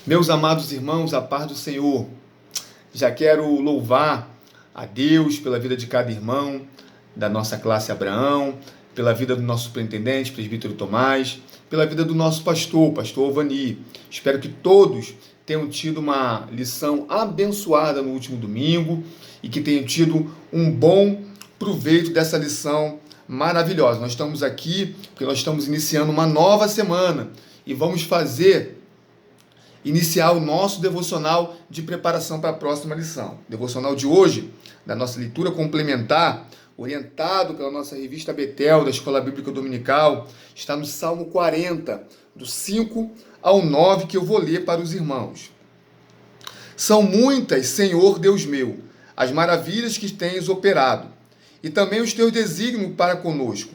Meus amados irmãos, a paz do Senhor. Já quero louvar a Deus pela vida de cada irmão da nossa classe Abraão, pela vida do nosso superintendente, presbítero Tomás, pela vida do nosso pastor Ovani. Espero que todos tenham tido uma lição abençoada no último domingo e que tenham tido um bom proveito dessa lição maravilhosa. Nós estamos aqui porque nós estamos iniciando uma nova semana e vamos iniciar o nosso devocional de preparação para a próxima lição. O devocional de hoje, da nossa leitura complementar, orientado pela nossa revista Betel, da Escola Bíblica Dominical, está no Salmo 40, do 5 ao 9, que eu vou ler para os irmãos. São muitas, Senhor Deus meu, as maravilhas que tens operado, e também os teus desígnios para conosco.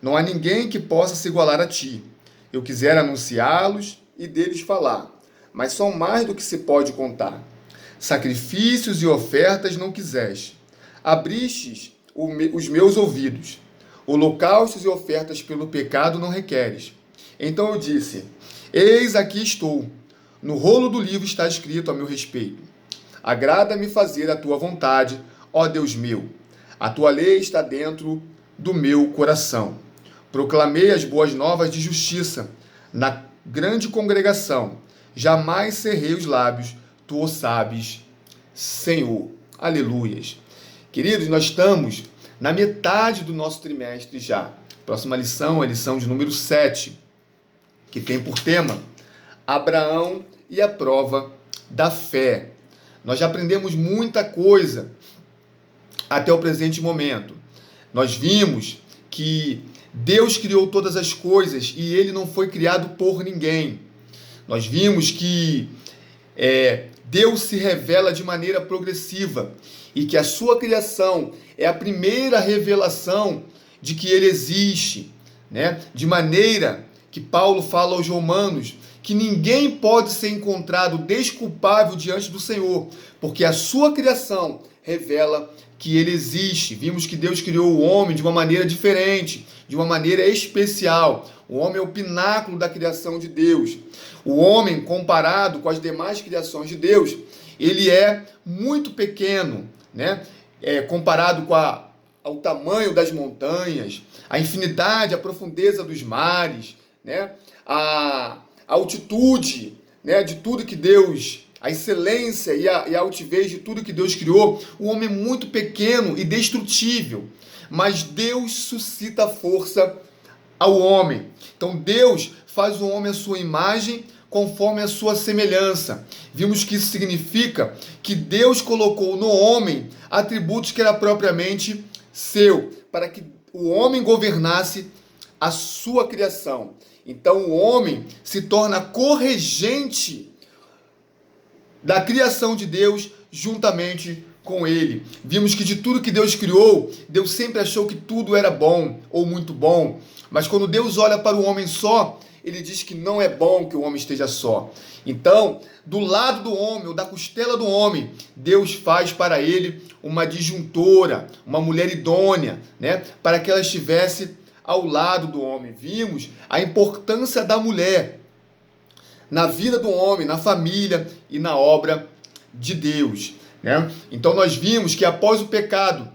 Não há ninguém que possa se igualar a ti. Eu quisera anunciá-los e deles falar, mas são mais do que se pode contar. Sacrifícios e ofertas não quiseste. Abristes os meus ouvidos. Holocaustos e ofertas pelo pecado não requeres. Então eu disse, eis aqui estou. No rolo do livro está escrito a meu respeito. Agrada-me fazer a tua vontade, ó Deus meu. A tua lei está dentro do meu coração. Proclamei as boas novas de justiça na grande congregação. Jamais cerrei os lábios, tu o sabes, Senhor. Aleluias. Queridos, nós estamos na metade do nosso trimestre já. Próxima lição é a lição de número 7, que tem por tema Abraão e a prova da fé. Nós já aprendemos muita coisa até o presente momento. Nós vimos que Deus criou todas as coisas e ele não foi criado por ninguém. Nós vimos que Deus se revela de maneira progressiva e que a sua criação é a primeira revelação de que ele existe, né? De maneira que Paulo fala aos Romanos que ninguém pode ser encontrado desculpável diante do Senhor, porque a sua criação revela que ele existe. Vimos que Deus criou o homem de uma maneira diferente, de uma maneira especial. O homem é o pináculo da criação de Deus. O homem, comparado com as demais criações de Deus, ele é muito pequeno, né? Comparado ao tamanho das montanhas, a infinidade, a profundeza dos mares, né? A altitude, né? De tudo que Deus, a excelência e a altivez de tudo que Deus criou. O homem é muito pequeno e destrutível, mas Deus suscita força ao homem. Então Deus faz o homem à sua imagem, conforme a sua semelhança. Vimos que isso significa que Deus colocou no homem atributos que era propriamente seu, para que o homem governasse a sua criação. Então o homem se torna corregente da criação de Deus juntamente com ele. Vimos que de tudo que Deus criou, Deus sempre achou que tudo era bom ou muito bom. Mas quando Deus olha para o homem só, ele diz que não é bom que o homem esteja só. Então, do lado do homem, ou da costela do homem, Deus faz para ele uma disjuntora, uma mulher idônea, né? Para que ela estivesse ao lado do homem. Vimos a importância da mulher na vida do homem, na família e na obra de Deus, né? Então nós vimos que após o pecado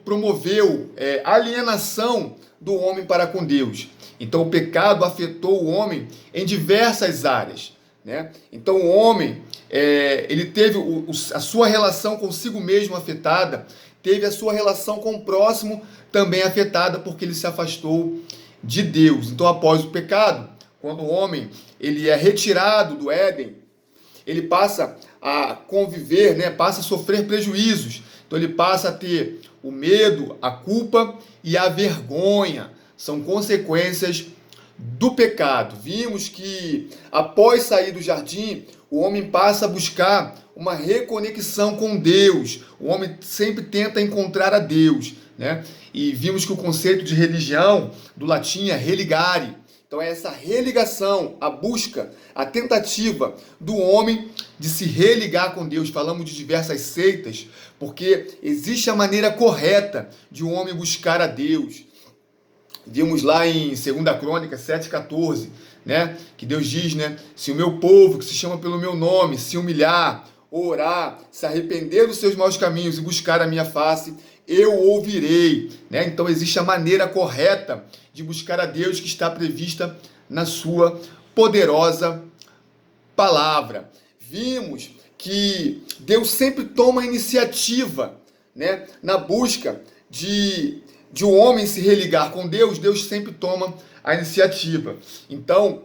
promoveu alienação do homem para com Deus. Então o pecado afetou o homem em diversas áreas, né? Então o homem ele teve a sua relação consigo mesmo afetada, teve a sua relação com o próximo também afetada, porque ele se afastou de Deus. Então após o pecado, quando o homem ele é retirado do Éden, ele passa a conviver, né? Passa a sofrer prejuízos. Então ele passa a ter o medo, a culpa e a vergonha. São consequências do pecado. Vimos que após sair do jardim, o homem passa a buscar uma reconexão com Deus. O homem sempre tenta encontrar a Deus, né? E vimos que o conceito de religião, do latim, é religare. Então é essa religação, a busca, a tentativa do homem de se religar com Deus. Falamos de diversas seitas, porque existe a maneira correta de um homem buscar a Deus. Vimos lá em 2 Crônicas 7,14, né? Que Deus diz, né? Se o meu povo, que se chama pelo meu nome, se humilhar, orar, se arrepender dos seus maus caminhos e buscar a minha face, eu ouvirei, né? Então existe a maneira correta de buscar a Deus que está prevista na sua poderosa palavra. Vimos que Deus sempre toma a iniciativa, né? Na busca de um homem se religar com Deus, Deus sempre toma a iniciativa. Então,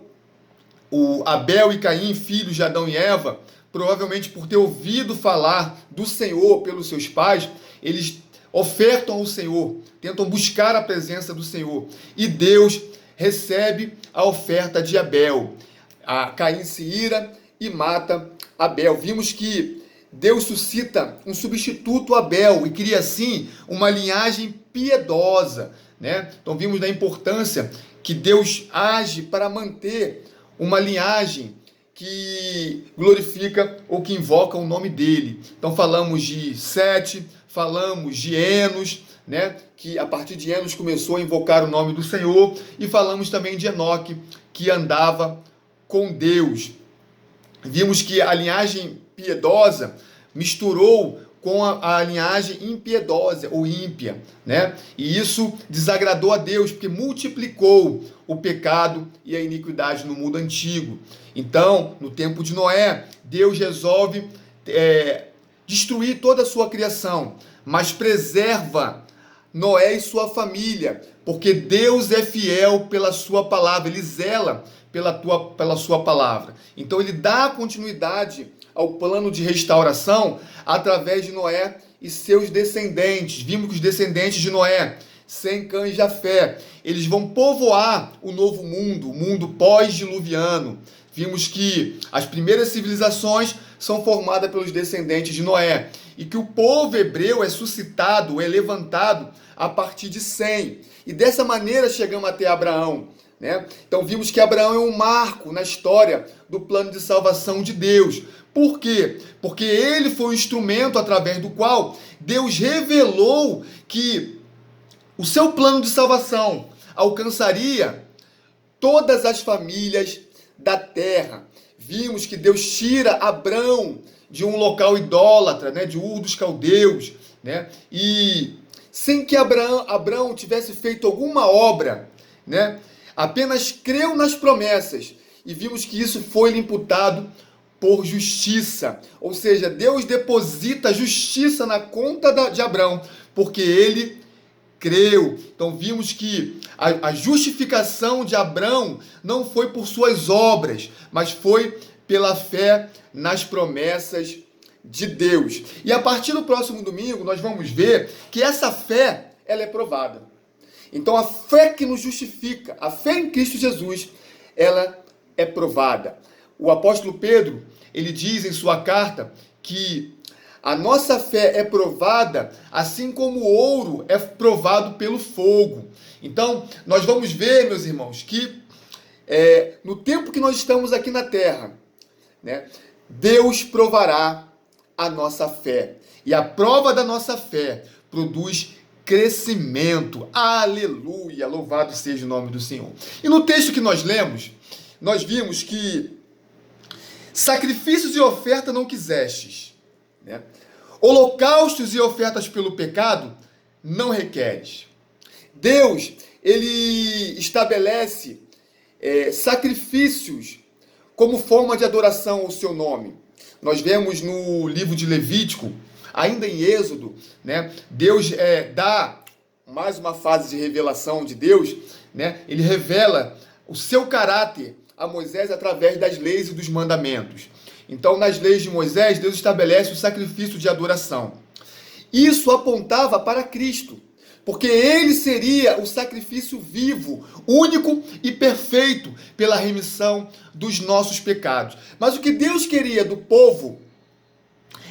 o Abel e Caim, filhos de Adão e Eva, provavelmente por ter ouvido falar do Senhor pelos seus pais, eles ofertam ao Senhor, tentam buscar a presença do Senhor. E Deus recebe a oferta de Abel. A Caim se ira e mata Abel. Vimos que Deus suscita um substituto Abel e cria assim uma linhagem piedosa, né? Então vimos da importância que Deus age para manter uma linhagem que glorifica ou que invoca o nome dele. Então falamos de Sete, falamos de Enos, né? Que a partir de Enos começou a invocar o nome do Senhor, e falamos também de Enoque, que andava com Deus. Vimos que a linhagem piedosa misturou com a linhagem impiedosa ou ímpia, né? E isso desagradou a Deus, porque multiplicou o pecado e a iniquidade no mundo antigo. Então, no tempo de Noé, Deus resolve destruir toda a sua criação, mas preserva Noé e sua família, porque Deus é fiel pela sua palavra, ele zela pela sua palavra. Então ele dá continuidade ao plano de restauração através de Noé e seus descendentes. Vimos que os descendentes de Noé, Sem, Cã e Jafé, eles vão povoar o novo mundo, o mundo pós-diluviano. Vimos que as primeiras civilizações são formadas pelos descendentes de Noé, e que o povo hebreu é suscitado, é levantado a partir de Sem. E dessa maneira chegamos até Abraão, né? Então vimos que Abraão é um marco na história do plano de salvação de Deus. Por quê? Porque ele foi o instrumento através do qual Deus revelou que o seu plano de salvação alcançaria todas as famílias da terra. Vimos que Deus tira Abrão de um local idólatra, né, de Ur dos Caldeus, né, e sem que Abrão tivesse feito alguma obra, né, apenas creu nas promessas, e vimos que isso foi-lhe imputado por justiça. Ou seja, Deus deposita justiça na conta de Abrão, porque ele creu. Então vimos que a justificação de Abrão não foi por suas obras, mas foi pela fé nas promessas de Deus. E a partir do próximo domingo nós vamos ver que essa fé, ela é provada. Então a fé que nos justifica, a fé em Cristo Jesus, ela é provada. O apóstolo Pedro, ele diz em sua carta que a nossa fé é provada assim como o ouro é provado pelo fogo. Então, nós vamos ver, meus irmãos, que no tempo que nós estamos aqui na terra, né, Deus provará a nossa fé. E a prova da nossa fé produz crescimento. Aleluia! Louvado seja o nome do Senhor. E no texto que nós lemos, nós vimos que sacrifícios e oferta não quisestes, né? Holocaustos e ofertas pelo pecado não requeres. Deus, ele estabelece sacrifícios como forma de adoração ao seu nome. Nós vemos no livro de Levítico, ainda em Êxodo, né, Deus dá mais uma fase de revelação de Deus, né? Ele revela o seu caráter a Moisés através das leis e dos mandamentos. Então, nas leis de Moisés, Deus estabelece o sacrifício de adoração. Isso apontava para Cristo, porque ele seria o sacrifício vivo, único e perfeito pela remissão dos nossos pecados. Mas o que Deus queria do povo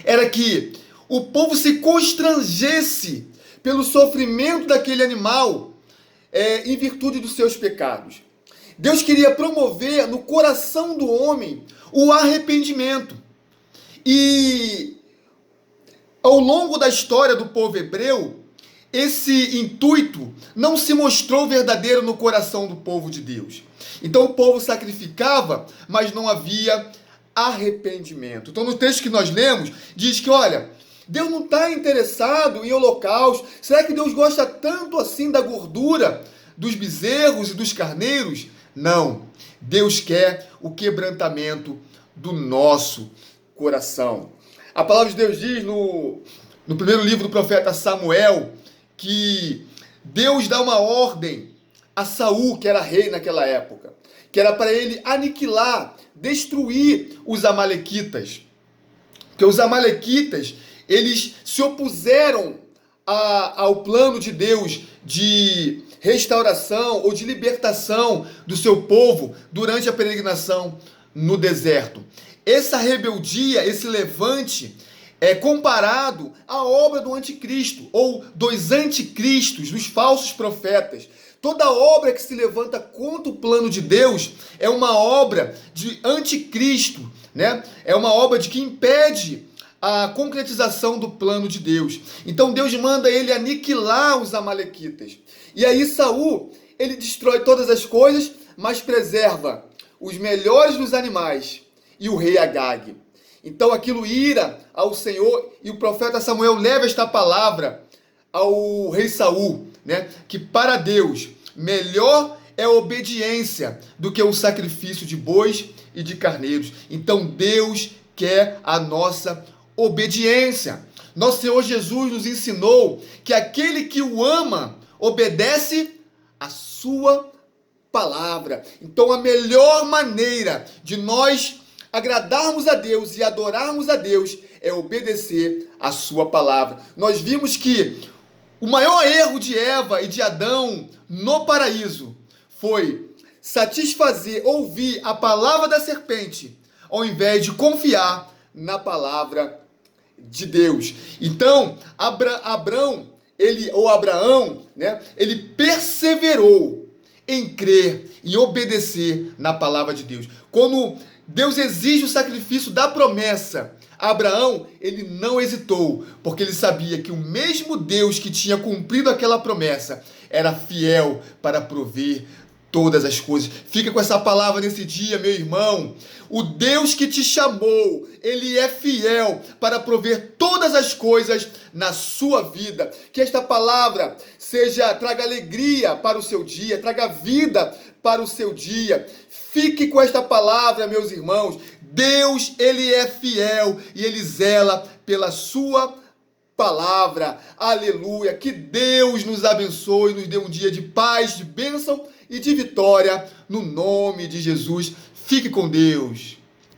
era que o povo se constrangesse pelo sofrimento daquele animal em virtude dos seus pecados. Deus queria promover no coração do homem o arrependimento. E ao longo da história do povo hebreu, esse intuito não se mostrou verdadeiro no coração do povo de Deus. Então o povo sacrificava, mas não havia arrependimento. Então no texto que nós lemos, diz que, olha, Deus não está interessado em holocausto. Será que Deus gosta tanto assim da gordura dos bezerros e dos carneiros? Não. Deus quer o quebrantamento do nosso coração. A palavra de Deus diz no primeiro livro do profeta Samuel que Deus dá uma ordem a Saul, que era rei naquela época, que era para ele aniquilar, destruir os amalequitas. Porque os amalequitas, eles se opuseram ao plano de Deus de restauração ou de libertação do seu povo durante a peregrinação no deserto. Essa rebeldia, esse levante, é comparado à obra do anticristo, ou dos anticristos, dos falsos profetas. Toda obra que se levanta contra o plano de Deus é uma obra de anticristo, né? É uma obra que impede a concretização do plano de Deus. Então Deus manda ele aniquilar os amalequitas. E aí Saul, ele destrói todas as coisas, mas preserva os melhores dos animais e o rei Agag. Então aquilo ira ao Senhor, e o profeta Samuel leva esta palavra ao rei Saul, né? Que para Deus melhor é a obediência do que o sacrifício de bois e de carneiros. Então Deus quer a nossa obediência. Nosso Senhor Jesus nos ensinou que aquele que o ama obedece a sua palavra. Então a melhor maneira de nós agradarmos a Deus e adorarmos a Deus é obedecer a sua palavra. Nós vimos que o maior erro de Eva e de Adão no paraíso foi satisfazer, ouvir a palavra da serpente, ao invés de confiar na palavra de Deus. Então, Abraão, né, ele perseverou em crer e obedecer na palavra de Deus. Quando Deus exige o sacrifício da promessa, Abraão, ele não hesitou, porque ele sabia que o mesmo Deus que tinha cumprido aquela promessa era fiel para prover todas as coisas. Fica com essa palavra nesse dia, meu irmão. O Deus que te chamou, ele é fiel para prover todas as coisas na sua vida. Que esta palavra traga alegria para o seu dia, traga vida para o seu dia. Fique com esta palavra, meus irmãos. Deus, ele é fiel e ele zela pela sua palavra. Aleluia. Que Deus nos abençoe, nos dê um dia de paz, de bênção e de vitória no nome de Jesus. Fique com Deus.